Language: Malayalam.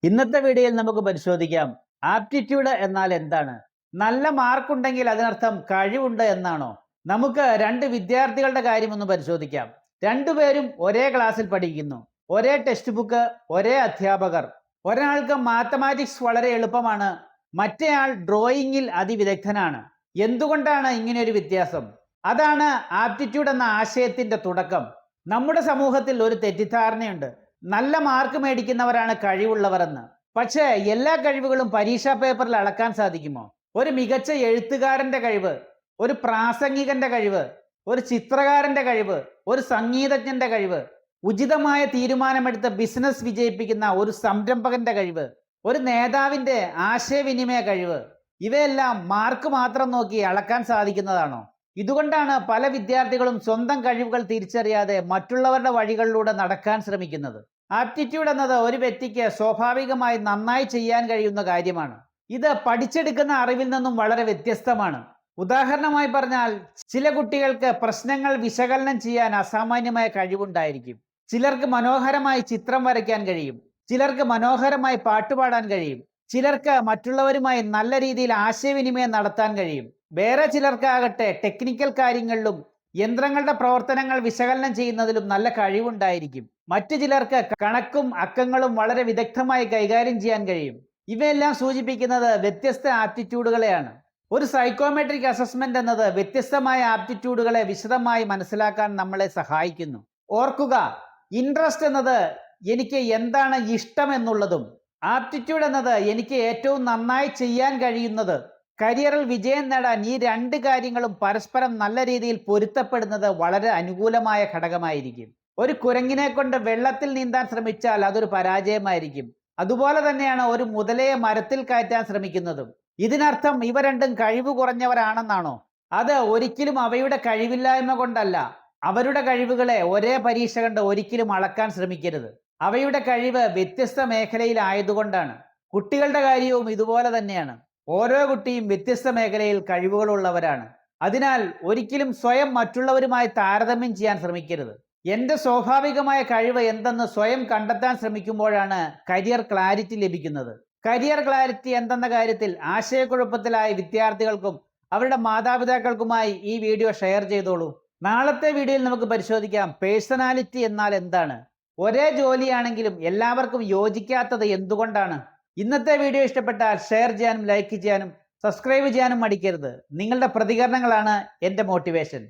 ഇന്നത്തെ വീഡിയോയിൽ നമുക്ക് പരിശോധിക്കാം ആപ്റ്റിറ്റ്യൂഡ് എന്നാൽ എന്താണ്. നല്ല മാർക്ക് ഉണ്ടെങ്കിൽ അതിനർത്ഥം കഴിവുണ്ട് എന്നാണോ? നമുക്ക് രണ്ട് വിദ്യാർത്ഥികളുടെ കാര്യം ഒന്ന് പരിശോധിക്കാം. രണ്ടുപേരും ഒരേ ക്ലാസ്സിൽ പഠിക്കുന്നു, ഒരേ ടെക്സ്റ്റ് ബുക്ക്, ഒരേ അധ്യാപകർ. ഒരാൾക്ക് മാത്തമാറ്റിക്സ് വളരെ എളുപ്പമാണ്, മറ്റേയാൾ ഡ്രോയിങ്ങിൽ അതിവിദഗ്ധനാണ്. എന്തുകൊണ്ടാണ് ഇങ്ങനെ ഒരു വ്യത്യാസം? അതാണ് ആപ്റ്റിറ്റ്യൂഡ് എന്ന ആശയത്തിന്റെ തുടക്കം. നമ്മുടെ സമൂഹത്തിൽ ഒരു തെറ്റിദ്ധാരണയുണ്ട്, നല്ല മാർക്ക് മേടിക്കുന്നവരാണ് കഴിവുള്ളവരെന്ന്. പക്ഷേ എല്ലാ കഴിവുകളും പരീക്ഷാ പേപ്പറിൽ അളക്കാൻ സാധിക്കുമോ? ഒരു മികച്ച എഴുത്തുകാരന്റെ കഴിവ്, ഒരു പ്രാസംഗികന്റെ കഴിവ്, ഒരു ചിത്രകാരന്റെ കഴിവ്, ഒരു സംഗീതജ്ഞന്റെ കഴിവ്, ഉചിതമായ തീരുമാനമെടുത്ത് ബിസിനസ് വിജയിപ്പിക്കുന്ന ഒരു സംരംഭകന്റെ കഴിവ്, ഒരു നേതാവിന്റെ ആശയവിനിമയ കഴിവ്, ഇവയെല്ലാം മാർക്ക് മാത്രം നോക്കി അളക്കാൻ സാധിക്കുന്നതാണോ? ഇതുകൊണ്ടാണ് പല വിദ്യാർത്ഥികളും സ്വന്തം കഴിവുകൾ തിരിച്ചറിയാതെ മറ്റുള്ളവരുടെ വഴികളിലൂടെ നടക്കാൻ ശ്രമിക്കുന്നത്. ആപ്റ്റിറ്റ്യൂഡ് എന്നത് ഒരു വ്യക്തിക്ക് സ്വാഭാവികമായി നന്നായി ചെയ്യാൻ കഴിയുന്ന കാര്യമാണ്. ഇത് പഠിച്ചെടുക്കുന്ന അറിവിൽ നിന്നും വളരെ വ്യത്യസ്തമാണ്. ഉദാഹരണമായി പറഞ്ഞാൽ, ചില കുട്ടികൾക്ക് പ്രശ്നങ്ങൾ വിശകലനം ചെയ്യാൻ അസാമാന്യമായ കഴിവുണ്ടായിരിക്കും. ചിലർക്ക് മനോഹരമായി ചിത്രം വരയ്ക്കാൻ കഴിയും, ചിലർക്ക് മനോഹരമായി പാട്ടുപാടാൻ കഴിയും, ചിലർക്ക് മറ്റുള്ളവരുമായി നല്ല രീതിയിൽ ആശയവിനിമയം നടത്താൻ കഴിയും. വേറെ ചിലർക്കാകട്ടെ ടെക്നിക്കൽ കാര്യങ്ങളിലും യന്ത്രങ്ങളുടെ പ്രവർത്തനങ്ങൾ വിശകലനം ചെയ്യുന്നതിലും നല്ല കഴിവുണ്ടായിരിക്കും. മറ്റു ചിലർക്ക് കണക്കും അക്കങ്ങളും വളരെ വിദഗ്ധമായി കൈകാര്യം ചെയ്യാൻ കഴിയും. ഇവയെല്ലാം സൂചിപ്പിക്കുന്നത് വ്യത്യസ്ത ആപ്റ്റിറ്റ്യൂഡുകളെയാണ്. ഒരു സൈക്കോമെട്രിക് അസസ്മെന്റ് എന്നത് വ്യത്യസ്തമായ ആപ്റ്റിറ്റ്യൂഡുകളെ വിശദമായി മനസ്സിലാക്കാൻ നമ്മളെ സഹായിക്കുന്നു. ഓർക്കുക, ഇൻട്രസ്റ്റ് എന്നത് എനിക്ക് എന്താണ് ഇഷ്ടം എന്നുള്ളതും, ആപ്റ്റിറ്റ്യൂഡ് എന്നത് എനിക്ക് ഏറ്റവും നന്നായി ചെയ്യാൻ കഴിയുന്നത്. കരിയറിൽ വിജയം നേടാൻ ഈ രണ്ട് കാര്യങ്ങളും പരസ്പരം നല്ല രീതിയിൽ പൊരുത്തപ്പെടുന്നത് വളരെ അനുകൂലമായ ഘടകമായിരിക്കും. ഒരു കുരങ്ങിനെ കൊണ്ട് വെള്ളത്തിൽ നീന്താൻ ശ്രമിച്ചാൽ അതൊരു പരാജയമായിരിക്കും. അതുപോലെ തന്നെയാണ് ഒരു മുതലയെ മരത്തിൽ കയറ്റാൻ ശ്രമിക്കുന്നതും. ഇതിനർത്ഥം ഇവ രണ്ടും കഴിവ് കുറഞ്ഞവരാണെന്നാണോ? അത് ഒരിക്കലും അവയുടെ കഴിവില്ലായ്മ കൊണ്ടല്ല. അവരുടെ കഴിവുകളെ ഒരേ പരീക്ഷ കണ്ട് ഒരിക്കലും അളക്കാൻ ശ്രമിക്കരുത്. അവയുടെ കഴിവ് വ്യത്യസ്ത മേഖലയിലായതുകൊണ്ടാണ്. കുട്ടികളുടെ കാര്യവും ഇതുപോലെ തന്നെയാണ്. ഓരോ കുട്ടിയും വ്യത്യസ്ത മേഖലയിൽ കഴിവുകളുള്ളവരാണ്. അതിനാൽ ഒരിക്കലും സ്വയം മറ്റുള്ളവരുമായി താരതമ്യം ചെയ്യാൻ ശ്രമിക്കരുത്. എന്റെ സ്വാഭാവികമായ കഴിവ് എന്തെന്ന് സ്വയം കണ്ടെത്താൻ ശ്രമിക്കുമ്പോഴാണ് കരിയർ ക്ലാരിറ്റി ലഭിക്കുന്നത്. കരിയർ ക്ലാരിറ്റി എന്തെന്ന കാര്യത്തിൽ ആശയക്കുഴപ്പത്തിലായ വിദ്യാർത്ഥികൾക്കും അവരുടെ മാതാപിതാക്കൾക്കുമായി ഈ വീഡിയോ ഷെയർ ചെയ്തോളൂ. നാളത്തെ വീഡിയോയിൽ നമുക്ക് പരിശോധിക്കാം പേഴ്സണാലിറ്റി എന്നാൽ എന്താണ്. ഒരേ ജോലിയാണെങ്കിലും എല്ലാവർക്കും യോജിക്കാത്തത് എന്തുകൊണ്ടാണ്? ഇന്നത്തെ വീഡിയോ ഇഷ്ടപ്പെട്ടാൽ ഷെയർ ചെയ്യാനും ലൈക്ക് ചെയ്യാനും സബ്സ്ക്രൈബ് ചെയ്യാനും മടിക്കരുത്. നിങ്ങളുടെ പ്രതികരണങ്ങളാണ് എൻ്റെ മോട്ടിവേഷൻ.